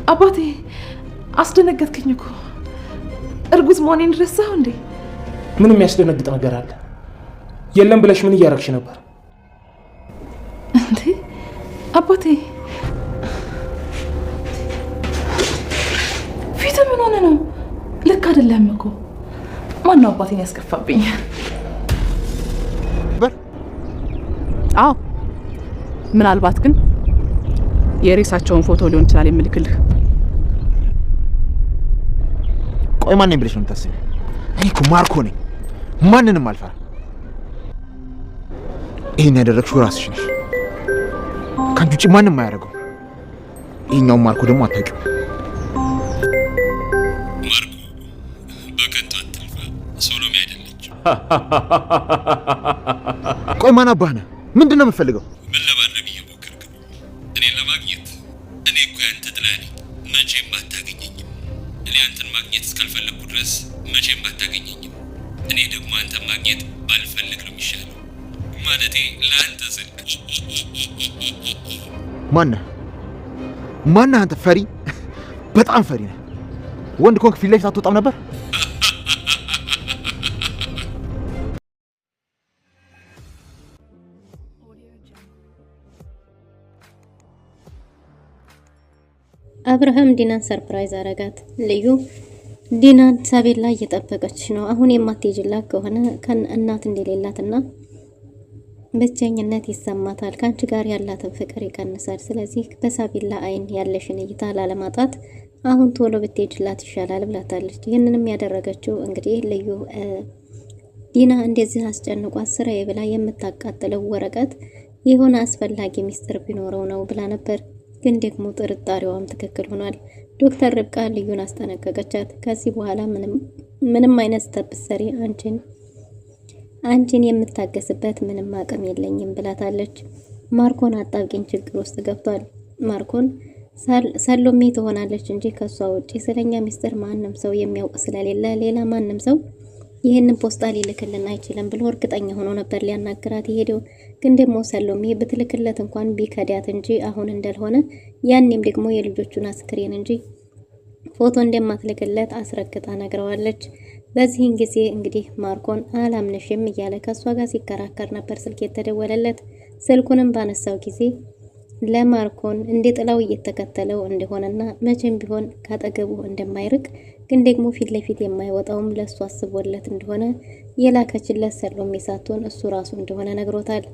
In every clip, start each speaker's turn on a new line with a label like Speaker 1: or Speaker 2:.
Speaker 1: አባቴ አስደነገጥከኝ እኮ። እርጉዝ መሆኔን ረሳሁ እንዴ?
Speaker 2: ምን የሚያስደነግጥ ነገር አለ? የለም ብለሽ ምን እያረግሽ ነበር
Speaker 1: እንዴ? አባቴ ፊት ምን ሆነ ነው? ልክ አይደለም እኮ። ማን ነው አባቴን ያስከፋብኝ?
Speaker 3: አዎ ምናልባት ግን የሬሳቸውን ፎቶ ሊሆን ይችላል የምልክልህ።
Speaker 4: ቆይ ማን ነኝ ብለሽ ነው የምታስቢው? እኔ እኮ ማርኮ ነኝ። ማንንም አልፈራ። ይሄን ያደረግሽው ራስሽ ነሽ። ከአንቺ ውጭ ማንም አያደርገው። ይሄኛው ማርኮ ደግሞ አታውቂው።
Speaker 5: ማርኮ በከንቱ አትልፋ። ሶሎሜ አይደለች።
Speaker 4: ቆይ ማን አባህ ነህ? ምንድን ነው የምትፈልገው?
Speaker 5: ምን ለማድረግ እየሞከርክ ነው? እኔን ለማግኘት? እኔ እኮ ያንተ ጥላ ነኝ። መቼም አታገኘኝም። እኔ አንተን ማግኘት እስካልፈለግኩ ድረስ መቼም አታገኘኝም። እኔ ደግሞ አንተን ማግኘት ባልፈልግ ነው የሚሻለው። ማለቴ ለአንተ ስል።
Speaker 4: ማነህ? ማነህ አንተ? ፈሪ፣ በጣም ፈሪ ነህ። ወንድ ኮንክ ፊት ለፊት አትወጣም ነበር?
Speaker 6: አብርሃም ዲናን ሰርፕራይዝ አረጋት። ልዩ ዲናን ሳቤላ እየጠበቀች ነው። አሁን የማትሄጂላት ከሆነ እናት እንደሌላትና ብቸኝነት ይሰማታል። ከአንቺ ጋር ያላትን ፍቅር ይቀንሳል። ስለዚህ በሳቤላ አይን ያለሽን እይታ ላለማጣት አሁን ቶሎ ብትሄጂላት ይሻላል ብላታለች። ይህንንም ያደረገችው እንግዲህ ልዩ ዲና እንደዚህ አስጨንቋት ስራዬ ብላ የምታቃጥለው ወረቀት የሆነ አስፈላጊ ሚስጥር ቢኖረው ነው ብላ ነበር። ግን ደግሞ ጥርጣሬዋም ትክክል ሆኗል። ዶክተር ርብቃ ልዩን አስጠነቀቀቻት። ከዚህ በኋላ ምንም አይነት ስተብሰሪ አንቺን የምታገስበት ምንም አቅም የለኝም ብላታለች። ማርኮን አጣብቂኝ ችግር ውስጥ ገብቷል። ማርኮን ሰሎሜ ትሆናለች እንጂ ከሷ ውጪ ስለኛ ሚስጥር ማንም ሰው የሚያውቅ ስለሌለ ሌላ ማንም ሰው ይህንን ፖስታ ሊልክልን አይችልም ብሎ እርግጠኛ ሆኖ ነበር ሊያናግራት የሄደው። ግን ደግሞ ሰሎሜ ብትልክለት እንኳን ቢከዳት እንጂ አሁን እንዳልሆነ ያኔም ደግሞ የልጆቹን አስክሬን እንጂ ፎቶ እንደማትልክለት አስረግጣ ነግረዋለች። በዚህን ጊዜ እንግዲህ ማርኮን አላምንሽም እያለ ከሷ ጋር ሲከራከር ነበር ስልክ የተደወለለት። ስልኩንም ባነሳው ጊዜ ለማርኮን እንደ ጥላው እየተከተለው እንደሆነና መቼም ቢሆን ካጠገቡ እንደማይርቅ ግን ደግሞ ፊት ለፊት የማይወጣውም ለሱ አስቦለት እንደሆነ የላከችለት ሰሎሜ ሳትሆን እሱ ራሱ እንደሆነ ነግሮታል።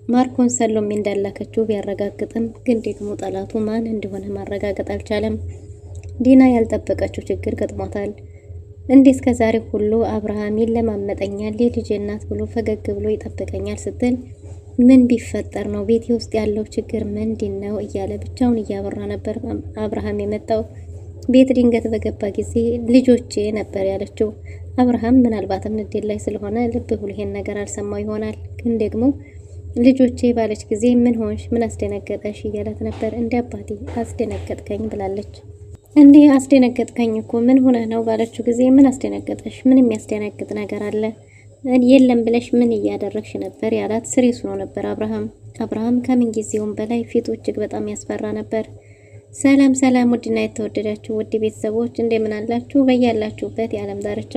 Speaker 6: ማርኮን ሰሎሜ እንዳላከችው ቢያረጋግጥም ግን ደግሞ ጠላቱ ማን እንደሆነ ማረጋገጥ አልቻለም። ዲና ያልጠበቀችው ችግር ገጥሟታል። እንዴ እስከዛሬ ሁሉ አብርሃም ይለማመጠኛል የልጄ እናት ብሎ ፈገግ ብሎ ይጠብቀኛል ስትል ምን ቢፈጠር ነው ቤቴ ውስጥ ያለው ችግር ምንድነው እያለ ብቻውን እያወራ ነበር አብርሃም የመጣው። ቤት ድንገት በገባ ጊዜ ልጆቼ ነበር ያለችው። አብርሃም ምናልባትም ንዴት ላይ ስለሆነ ልብ ብሎ ይሄን ነገር አልሰማው ይሆናል። ግን ደግሞ ልጆቼ ባለች ጊዜ ምን ሆንሽ ምን አስደነገጠሽ እያላት ነበር። እንደ አባቴ አስደነገጥከኝ ብላለች። እንዴ አስደነገጥከኝ እኮ ምን ሆነ ነው ባለችው ጊዜ ምን አስደነገጠሽ? ምን የሚያስደነግጥ ነገር አለ? የለም ብለሽ ምን እያደረግሽ ነበር ያላት። ስሬስ ሆኖ ነበር አብርሃም ከምን ጊዜውም በላይ ፊቱ እጅግ በጣም ያስፈራ ነበር። ሰላም ሰላም፣ ውድና የተወደዳችሁ ውድ ቤተሰቦች እንደምን አላችሁ? በያላችሁበት የዓለም ዳርቻ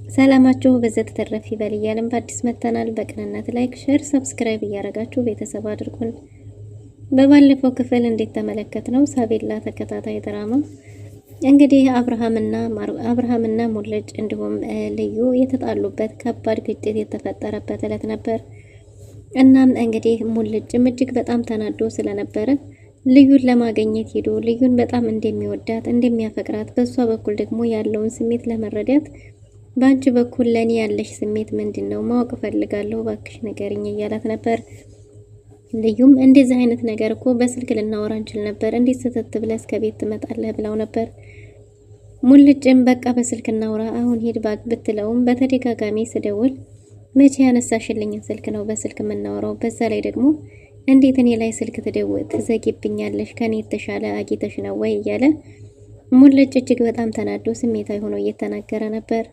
Speaker 6: ሰላማችሁ በዘት ተረፍ ይበል እያልን በአዲስ መተናል። በቅንነት ላይክ፣ ሼር፣ ሰብስክራይብ እያደረጋችሁ ቤተሰብ አድርጉን። በባለፈው ክፍል እንዴት ተመለከትነው ሳቤላ ተከታታይ ድራማ እንግዲህ አብርሃምና ሙልጭ እንዲሁም ልዩ የተጣሉበት ከባድ ግጭት የተፈጠረበት ዕለት ነበር። እናም እንግዲህ ሙልጭም እጅግ በጣም ተናዶ ስለነበረ ልዩን ለማግኘት ሄዶ ልዩን በጣም እንደሚወዳት እንደሚያፈቅራት፣ በሷ በኩል ደግሞ ያለውን ስሜት ለመረዳት በአንቺ በኩል ለኔ ያለሽ ስሜት ምንድነው? ማወቅ ፈልጋለሁ፣ ባክሽ ንገሪኝ እያላት ነበር። ልዩም እንደዚህ አይነት ነገር እኮ በስልክ ልናወራ እንችል ነበር፣ እንዴት ስትት ብለህ እስከ ቤት ትመጣለህ ብለው ነበር። ሙልጭም በቃ በስልክ እናውራ አሁን ሄድ ባክ ብትለውም በተደጋጋሚ ስደውል መቼ ያነሳሽልኝን ስልክ ነው በስልክ የምናወራው? በዛ ላይ ደግሞ እንዴት እኔ ላይ ስልክ ትዘጊብኛለሽ? ከኔ የተሻለ አጊተሽ ነው ወይ እያለ ሙልጭ እጅግ በጣም ተናዶ ስሜታዊ ሆኖ እየተናገረ ነበር።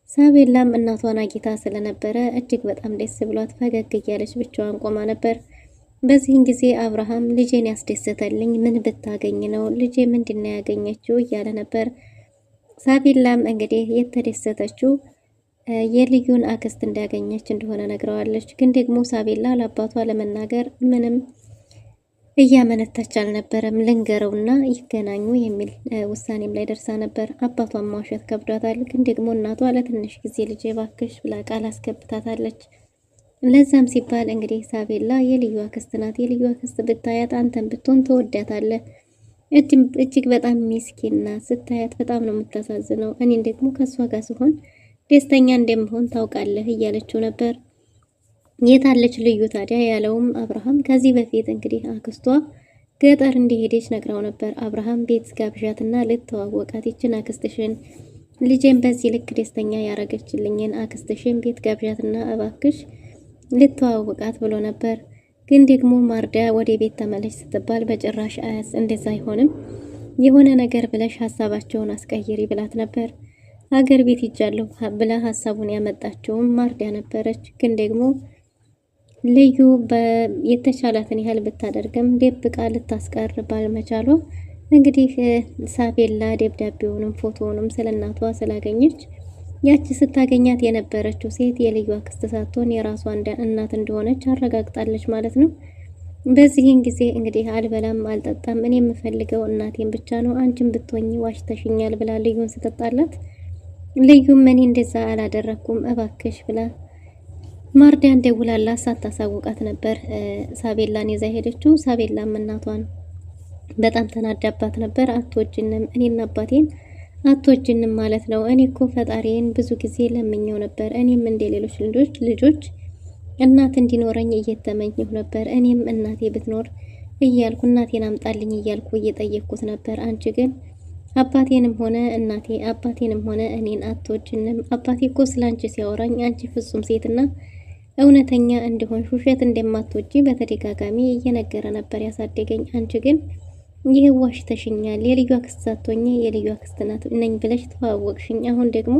Speaker 6: ሳቤላም እናቷን አጊታ ስለነበረ እጅግ በጣም ደስ ብሏት ፈገግ እያለች ብቻዋን ቆማ ነበር። በዚህን ጊዜ አብርሃም ልጄን ያስደሰተልኝ ምን ብታገኝ ነው? ልጄ ምንድነው ያገኘችው እያለ ነበር። ሳቢላም እንግዲህ የተደሰተችው የልዩን አክስት እንዳገኘች እንደሆነ ነግረዋለች። ግን ደግሞ ሳቢላ ለአባቷ ለመናገር ምንም እያመነታች አልነበረም። ልንገረውና ይገናኙ የሚል ውሳኔም ላይ ደርሳ ነበር። አባቷን ማውሸት ከብዷታል። ግን ደግሞ እናቷ ለትንሽ ጊዜ ልጄ ባክሽ ብላ ቃል አስገብታታለች። ለዛም ሲባል እንግዲህ ሳቤላ የልዩ አክስት ናት። የልዩ አክስት ብታያት አንተን ብትሆን ተወዳታለህ። እጅግ በጣም ሚስኪን ናት። ስታያት በጣም ነው የምታሳዝነው። እኔን ደግሞ ከእሷ ጋር ሲሆን ደስተኛ እንደምሆን ታውቃለህ እያለችው ነበር። የታለች ልዩ ታዲያ ያለውም አብርሃም ከዚህ በፊት እንግዲህ አክስቷ ገጠር እንደሄደች ነግራው ነበር። አብርሃም ቤት ጋብዣትና ልተዋወቃት ይችን አክስትሽን ልጄን በዚህ ልክ ደስተኛ ያረገችልኝን አክስትሽን ቤት ጋብዣትና እባክሽ ልተዋወቃት ብሎ ነበር። ግን ደግሞ ማርዳ ወደ ቤት ተመለሽ ስትባል በጭራሽ አያስ እንደዛ አይሆንም፣ የሆነ ነገር ብለሽ ሀሳባቸውን አስቀይሪ ብላት ነበር። ሀገር ቤት ይጃለሁ ብላ ሀሳቡን ያመጣችውም ማርዳ ነበረች። ግን ደግሞ ልዩ የተቻላትን ያህል ብታደርግም ደብቃ ልታስቀር ባልመቻሏ እንግዲህ ሳቤላ ደብዳቤውንም ፎቶውንም ስለናቷ ስላገኘች ያቺ ስታገኛት የነበረችው ሴት የልዩ አክስት ሳትሆን የራሷ እናት እንደሆነች አረጋግጣለች ማለት ነው። በዚህን ጊዜ እንግዲህ አልበላም አልጠጣም እኔ የምፈልገው እናቴን ብቻ ነው፣ አንቺን ብትሆኚ ዋሽተሽኛል ብላ ልዩን ስትጣላት፣ ልዩም እኔ እንደዛ አላደረኩም እባክሽ ብላ ማርዳን ደውላላ ሳታሳውቃት ነበር ሳቤላን ይዛ ሄደችው። ሳቤላም እናቷን በጣም ተናዳባት ነበር። አትወጅንም፣ እኔና አባቴን አትወጅንም ማለት ነው። እኔ እኮ ፈጣሪን ብዙ ጊዜ ለምኘው ነበር። እኔም እንደ ሌሎች ልጆች እናት እንዲኖረኝ እየተመኘሁ ነበር። እኔም እናቴ ብትኖር እያልኩ እናቴን አምጣልኝ እያልኩ እየጠየቅኩት ነበር። አንቺ ግን አባቴንም ሆነ አባቴንም ሆነ እኔን አትወጅንም። አባቴ እኮ ስላንቺ ሲያወራኝ አንቺ ፍጹም ሴትና እውነተኛ እንደሆን ውሸት እንደማትወጂ በተደጋጋሚ እየነገረ ነበር ያሳደገኝ። አንቺ ግን ይህ ዋሽተሽኛል፣ የልዩ አክስት ሳትሆኚ የልዩ አክስት ነኝ ብለሽ ተዋወቅሽኝ። አሁን ደግሞ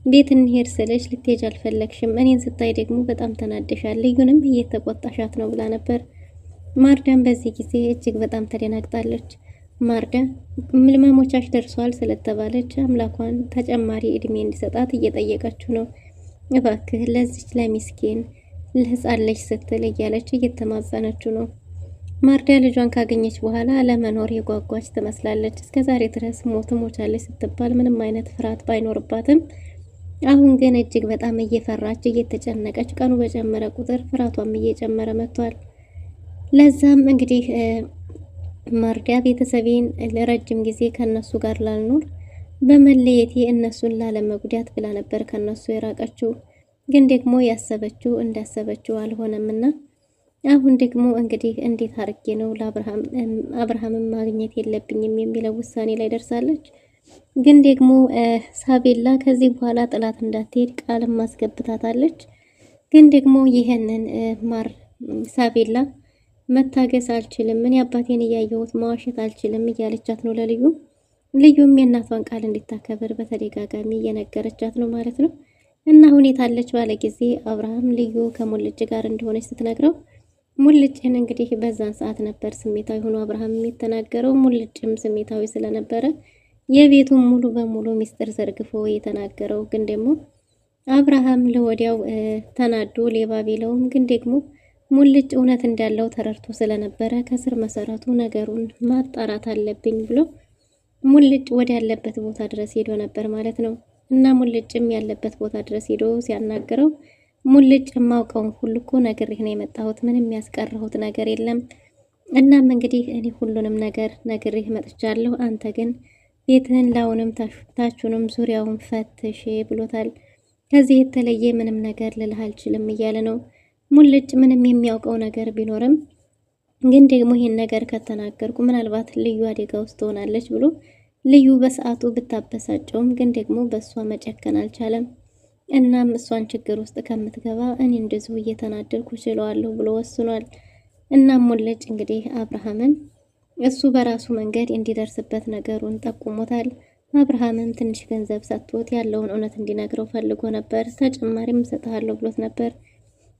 Speaker 6: ቤት እንሄድ ስልሽ ልትሄጂ አልፈለግሽም። እኔን ስታይ ደግሞ በጣም ተናደሻል፣ ልዩንም እየተቆጣሻት ነው ብላ ነበር። ማርዳን በዚህ ጊዜ እጅግ በጣም ተደናግጣለች። ማርዳ መሞቻሽ ደርሷል ስለተባለች አምላኳን ተጨማሪ እድሜ እንዲሰጣት እየጠየቀችው ነው። እባክህ ለዚች ለሚስኪን ለህፃን ልጅ ስትል እያለች እየተማጸነችው ነው። ማርዳ ልጇን ካገኘች በኋላ ለመኖር የጓጓች ትመስላለች። እስከዛሬ ድረስ ሞቻለች ስትባል ምንም አይነት ፍርሃት ባይኖርባትም አሁን ግን እጅግ በጣም እየፈራች እየተጨነቀች፣ ቀኑ በጨመረ ቁጥር ፍርሃቷም እየጨመረ መጥቷል። ለዛም እንግዲህ ማርዳ ቤተሰቤን ለረጅም ጊዜ ከነሱ ጋር ላልኖር በመለየቴ እነሱን ላለመጉዳት ብላ ነበር ከነሱ የራቀችው። ግን ደግሞ ያሰበችው እንዳሰበችው አልሆነምና አሁን ደግሞ እንግዲህ እንዴት አርጌ ነው አብርሃምን ማግኘት የለብኝም የሚለው ውሳኔ ላይ ደርሳለች። ግን ደግሞ ሳቤላ ከዚህ በኋላ ጥላት እንዳትሄድ ቃልም ማስገብታታለች። ግን ደግሞ ይሄንን ሳቤላ መታገስ አልችልም፣ እኔ አባቴን እያየሁት መዋሸት አልችልም እያለቻት ነው ለልዩ። ልዩም የእናቷን ቃል እንድታከብር በተደጋጋሚ እየነገረቻት ነው ማለት ነው። እና ሁኔታለች ባለ ጊዜ አብርሃም ልዩ ከሙልጭ ጋር እንደሆነች ስትነግረው ሙልጭን እንግዲህ በዛን ሰዓት ነበር ስሜታዊ ሆኖ አብርሃም የተናገረው። ሙልጭም ስሜታዊ ስለነበረ የቤቱን ሙሉ በሙሉ ሚስጥር ዘርግፎ የተናገረው። ግን ደግሞ አብርሃም ለወዲያው ተናዶ ሌባ ቢለውም ግን ደግሞ ሙልጭ እውነት እንዳለው ተረድቶ ስለነበረ ከስር መሰረቱ ነገሩን ማጣራት አለብኝ ብሎ ሙልጭ ወደ ያለበት ቦታ ድረስ ሄዶ ነበር ማለት ነው። እና ሙልጭም ያለበት ቦታ ድረስ ሄዶ ሲያናገረው ሙልጭ የማውቀውን ሁሉ እኮ ነግሬህ ነው የመጣሁት፣ ምንም ያስቀረሁት ነገር የለም። እናም እንግዲህ እኔ ሁሉንም ነገር ነግሬህ መጥቻለሁ። አንተ ግን ቤትህን ላውንም ታቹንም ዙሪያውን ፈትሽ ብሎታል። ከዚህ የተለየ ምንም ነገር ልልህ አልችልም እያለ ነው። ሙልጭ ምንም የሚያውቀው ነገር ቢኖርም ግን ደግሞ ይሄን ነገር ከተናገርኩ ምናልባት ልዩ አደጋ ውስጥ ትሆናለች ብሎ ልዩ በሰዓቱ ብታበሳጨውም ግን ደግሞ በእሷ መጨከን አልቻለም። እናም እሷን ችግር ውስጥ ከምትገባ እኔ እንደዚሁ እየተናደድኩ ችለዋለሁ ብሎ ወስኗል። እናም ሙልጭ እንግዲህ አብርሃምን እሱ በራሱ መንገድ እንዲደርስበት ነገሩን ጠቁሞታል። አብርሃምም ትንሽ ገንዘብ ሰጥቶት ያለውን እውነት እንዲነግረው ፈልጎ ነበር። ተጨማሪም እሰጥሃለሁ ብሎት ነበር።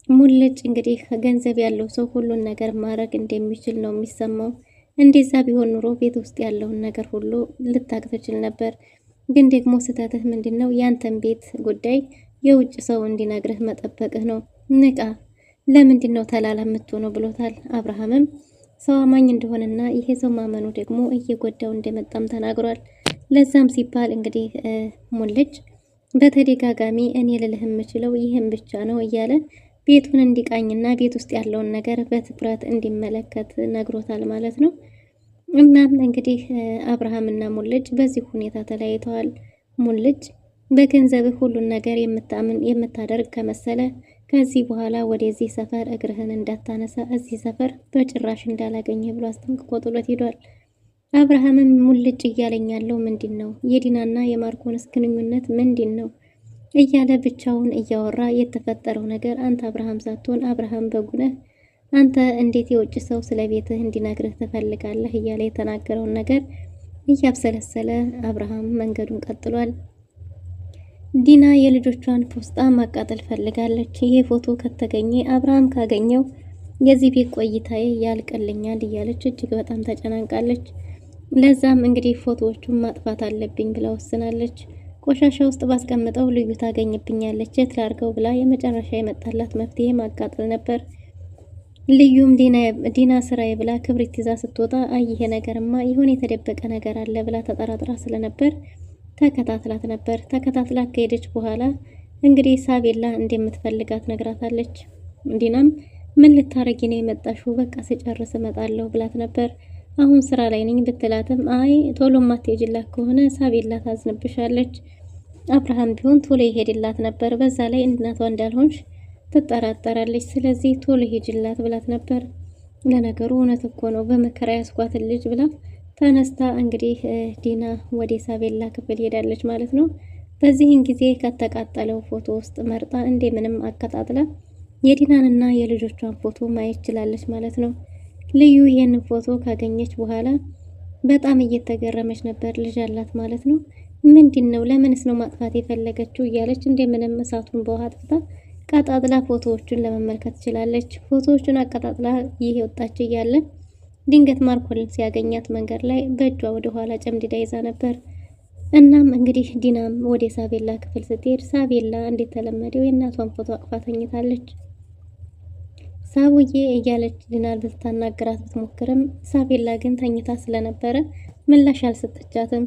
Speaker 6: ሙልጭ እንግዲህ ገንዘብ ያለው ሰው ሁሉን ነገር ማድረግ እንደሚችል ነው የሚሰማው። እንደዛ ቢሆን ኑሮ ቤት ውስጥ ያለውን ነገር ሁሉ ልታቅ ትችል ነበር። ግን ደግሞ ስህተትህ ምንድን ነው? ያንተን ቤት ጉዳይ የውጭ ሰው እንዲነግርህ መጠበቅህ ነው። ንቃ፣ ለምንድን ነው ተላላ የምትሆነው ብሎታል። አብርሃምም ሰው አማኝ እንደሆነና ይሄ ሰው ማመኑ ደግሞ እየጎዳው እንደመጣም ተናግሯል። ለዛም ሲባል እንግዲህ ሙልጭ በተደጋጋሚ እኔ ልልህ የምችለው ይህን ብቻ ነው እያለ ቤቱን እንዲቃኝና ቤት ውስጥ ያለውን ነገር በትኩረት እንዲመለከት ነግሮታል ማለት ነው። እናም እንግዲህ አብርሃምና ሙልጭ በዚህ ሁኔታ ተለያይተዋል። ሙልጭ በገንዘብህ ሁሉን ነገር የምታደርግ ከመሰለ ከዚህ በኋላ ወደዚህ ሰፈር እግርህን እንዳታነሳ፣ እዚህ ሰፈር በጭራሽ እንዳላገኘ ብሎ አስጠንቅቆ ጥሎት ሄዷል። አብርሃምም ሙልጭ እያለኝ ያለው ምንድን ነው? የዲናና የማርኮንስ ግንኙነት ምንድን ነው እያለ ብቻውን እያወራ የተፈጠረው ነገር አንተ አብርሃም ሳትሆን አብርሃም በጉነህ አንተ እንዴት የውጭ ሰው ስለ ቤትህ እንዲነግርህ ትፈልጋለህ እያለ የተናገረውን ነገር እያብሰለሰለ አብርሃም መንገዱን ቀጥሏል። ዲና የልጆቿን ፖስጣ ማቃጠል ፈልጋለች። ይሄ ፎቶ ከተገኘ አብርሃም ካገኘው የዚህ ቤት ቆይታዬ ያልቅልኛል እያለች እጅግ በጣም ተጨናንቃለች። ለዛም እንግዲህ ፎቶዎቹን ማጥፋት አለብኝ ብላ ወስናለች። ቆሻሻ ውስጥ ባስቀምጠው ልዩ ታገኝብኛለች፣ የት ላድርገው ብላ የመጨረሻ የመጣላት መፍትሄ ማቃጠል ነበር። ልዩም ዲና ስራዬ ብላ ክብሪት ይዛ ስትወጣ ይሄ ነገርማ ይሁን የተደበቀ ነገር አለ ብላ ተጠራጥራ ስለነበር ተከታትላት ነበር። ተከታትላት ከሄደች በኋላ እንግዲህ ሳቤላ እንደምትፈልጋት ነግራታለች። ዲናም ምን ልታረጊ ነው የመጣሽው? በቃ ስጨርስ እመጣለሁ ብላት ነበር። አሁን ስራ ላይ ነኝ ብትላትም አይ ቶሎ ማትሄጂላት ከሆነ ሳቤላ ታዝንብሻለች። አብርሃም ቢሆን ቶሎ ይሄድላት ነበር። በዛ ላይ እናቷ እንዳልሆንሽ ትጠራጠራለች። ስለዚህ ቶሎ ሄጅላት ብላት ነበር። ለነገሩ እውነት እኮ ነው በመከራ ያስኳትን ልጅ ብላ ተነስታ እንግዲህ ዲና ወደ ሳቤላ ክፍል ሄዳለች ማለት ነው። በዚህን ጊዜ ከተቃጠለው ፎቶ ውስጥ መርጣ እንደምንም አቀጣጥላ የዲናንና የልጆቿን ፎቶ ማየት ችላለች ማለት ነው። ልዩ ይሄንን ፎቶ ካገኘች በኋላ በጣም እየተገረመች ነበር። ልጅ አላት ማለት ነው። ምንድን ነው ለምንስ ነው ማጥፋት የፈለገችው እያለች እንደምንም እሳቱን በውሃ አጥፍታ ቀጣጥላ ፎቶዎቹን ለመመልከት ችላለች። ፎቶዎቹን አቀጣጥላ ይሄ ወጣች እያለ ድንገት ማርኮልን ሲያገኛት መንገድ ላይ በእጇ ወደ ኋላ ጨምድዳ ይዛ ነበር። እናም እንግዲህ ዲናም ወደ ሳቤላ ክፍል ስትሄድ ሳቤላ እንደተለመደው የእናቷን ፎቶ አቅፋ ተኝታለች። ሳቡዬ እያለች ዲና ልታናግራት ብትሞክርም ሳቤላ ግን ተኝታ ስለነበረ ምላሽ አልሰጠቻትም።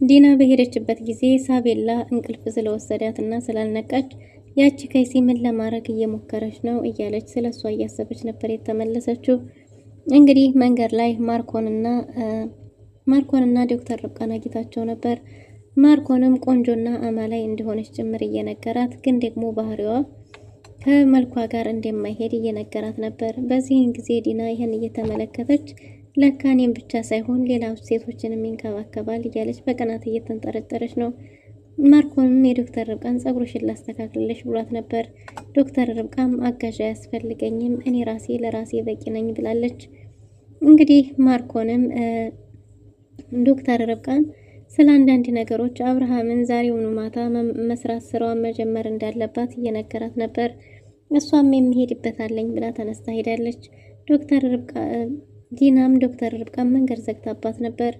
Speaker 6: ዲና በሄደችበት ጊዜ ሳቤላ እንቅልፍ ስለወሰዳትና ስላልነቃች ያቺ ከይሲ ምን ለማድረግ እየሞከረች ነው እያለች ስለሷ እያሰበች ነበር የተመለሰችው። እንግዲህ መንገድ ላይ ማርኮንና ዶክተር ርብቃን አግኝታቸው ነበር። ማርኮንም ቆንጆና አማላይ እንደሆነች ጭምር እየነገራት ግን ደግሞ ባህሪዋ ከመልኳ ጋር እንደማይሄድ እየነገራት ነበር። በዚህን ጊዜ ዲና ይህን እየተመለከተች ለካ እኔም ብቻ ሳይሆን ሌላ ሴቶችንም ይንከባከባል እያለች በቅናት እየተንጠረጠረች ነው። ማርኮንም የዶክተር ርብቃን ጸጉርሽን ላስተካክልልሽ ብሏት ነበር። ዶክተር ርብቃም አጋዥ አያስፈልገኝም እኔ ራሴ ለራሴ በቂ ነኝ ብላለች። እንግዲህ ማርኮንም ዶክተር ርብቃን ስለ አንዳንድ ነገሮች አብርሃምን ዛሬውኑ ማታ መስራት ስራዋን መጀመር እንዳለባት እየነገራት ነበር። እሷም የሚሄድበት አለኝ ብላ ተነስታ ሄዳለች። ዲናም ዶክተር ርብቃ መንገድ ዘግታባት ነበር።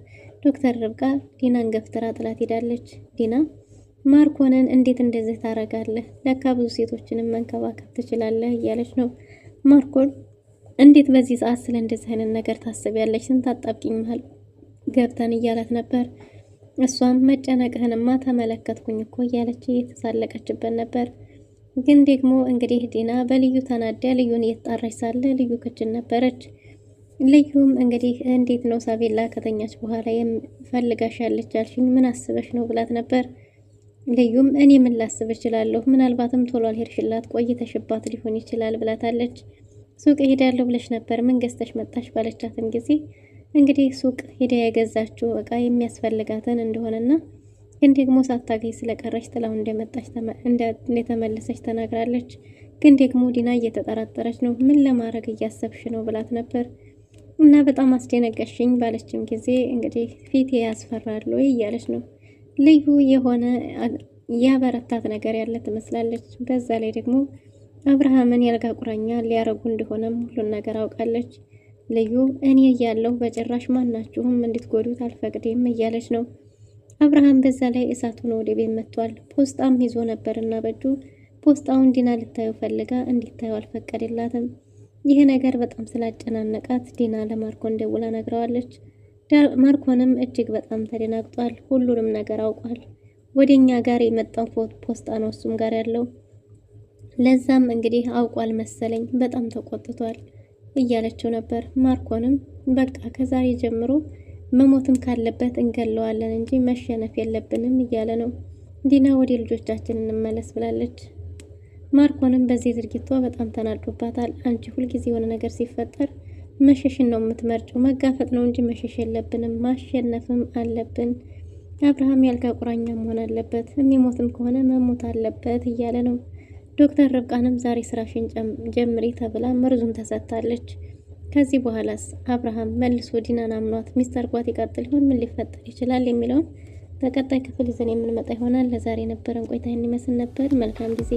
Speaker 6: ዶክተር ርብቃ ዲናን ገፍትራ ጥላት ሄዳለች። ዲና ማርኮንን እንዴት እንደዚህ ታረጋለህ? ለካ ብዙ ሴቶችንም መንከባከብ ትችላለህ እያለች ነው። ማርኮን እንዴት በዚህ ሰዓት ስለ እንደዚህ አይነት ነገር ታስቢያለሽ? ስንት አጣብቂኝ መሃል ገብተን እያላት ነበር። እሷም መጨነቅህንማ ተመለከትኩኝ እኮ እያለች እየተሳለቀችበት ነበር። ግን ደግሞ እንግዲህ ዲና በልዩ ተናዳ ልዩን እየተጣራች ሳለ ልዩ ክችን ነበረች። ልዩም እንግዲህ እንዴት ነው ሳቤላ ከተኛች በኋላ ፈልጋሽ ያለች አልሽኝ? ምን አስበሽ ነው ብላት ነበር። ልዩም እኔ ምን ላስብ እችላለሁ? ምናልባትም ቶሎ አልሄድሽላት ቆይተሽባት ሊሆን ይችላል ብላታለች። ሱቅ ሄዳለሁ ብለሽ ነበር ምን ገዝተሽ መጣሽ ባለቻትም ጊዜ እንግዲህ ሱቅ ሄዳ የገዛችው እቃ የሚያስፈልጋትን እንደሆነና ግን ደግሞ ሳታገኝ ስለቀረች ጥላው እንደመጣች እንደተመለሰች ተናግራለች። ግን ደግሞ ዲና እየተጠራጠረች ነው። ምን ለማድረግ እያሰብሽ ነው ብላት ነበር። እና በጣም አስደነገሽኝ ባለችም ጊዜ እንግዲህ ፊቴ ያስፈራል ወይ እያለች ነው። ልዩ የሆነ ያበረታት ነገር ያለ ትመስላለች። በዛ ላይ ደግሞ አብርሃምን ያልጋ ቁራኛ ሊያረጉ እንደሆነም ሁሉን ነገር አውቃለች። ልዩ እኔ እያለሁ በጭራሽ ማናችሁም እንድትጎዱት አልፈቅድም እያለች ነው። አብርሃም በዛ ላይ እሳት ሆኖ ወደ ቤት መጥቷል። ፖስጣም ይዞ ነበርና በእጁ ፖስጣውን ዲና ልታየው ፈልጋ እንዲታየው አልፈቀደላትም። ይህ ነገር በጣም ስላጨናነቃት ዲና ለማርኮን ደውላ ነግረዋለች። ማርኮንም እጅግ በጣም ተደናግጧል። ሁሉንም ነገር አውቋል። ወደኛ ጋር የመጣው ፖስጣ ነው እሱም ጋር ያለው። ለዛም እንግዲህ አውቋል መሰለኝ በጣም ተቆጥቷል እያለችው ነበር። ማርኮንም በቃ ከዛሬ ጀምሮ መሞትም ካለበት እንገለዋለን እንጂ መሸነፍ የለብንም እያለ ነው። ዲና ወደ ልጆቻችን እንመለስ ብላለች። ማርኮንም በዚህ ድርጊቷ በጣም ተናዶባታል። አንቺ ሁልጊዜ የሆነ ነገር ሲፈጠር መሸሽን ነው የምትመርጨው፣ መጋፈጥ ነው እንጂ መሸሽ የለብንም፣ ማሸነፍም አለብን። አብርሃም ያልጋ ቁራኛ መሆን አለበት፣ የሚሞትም ከሆነ መሞት አለበት እያለ ነው። ዶክተር ርብቃንም ዛሬ ስራሽን ጀምሪ ተብላ መርዙን ተሰጥታለች። ከዚህ በኋላስ አብርሃም መልሶ ዲናን አምኗት ሚስተር ጓት ይቀጥል ይሆን? ምን ሊፈጠር ይችላል የሚለውን በቀጣይ ክፍል ይዘን የምንመጣ ይሆናል። ለዛሬ የነበረን ቆይታ ይመስል ነበር። መልካም ጊዜ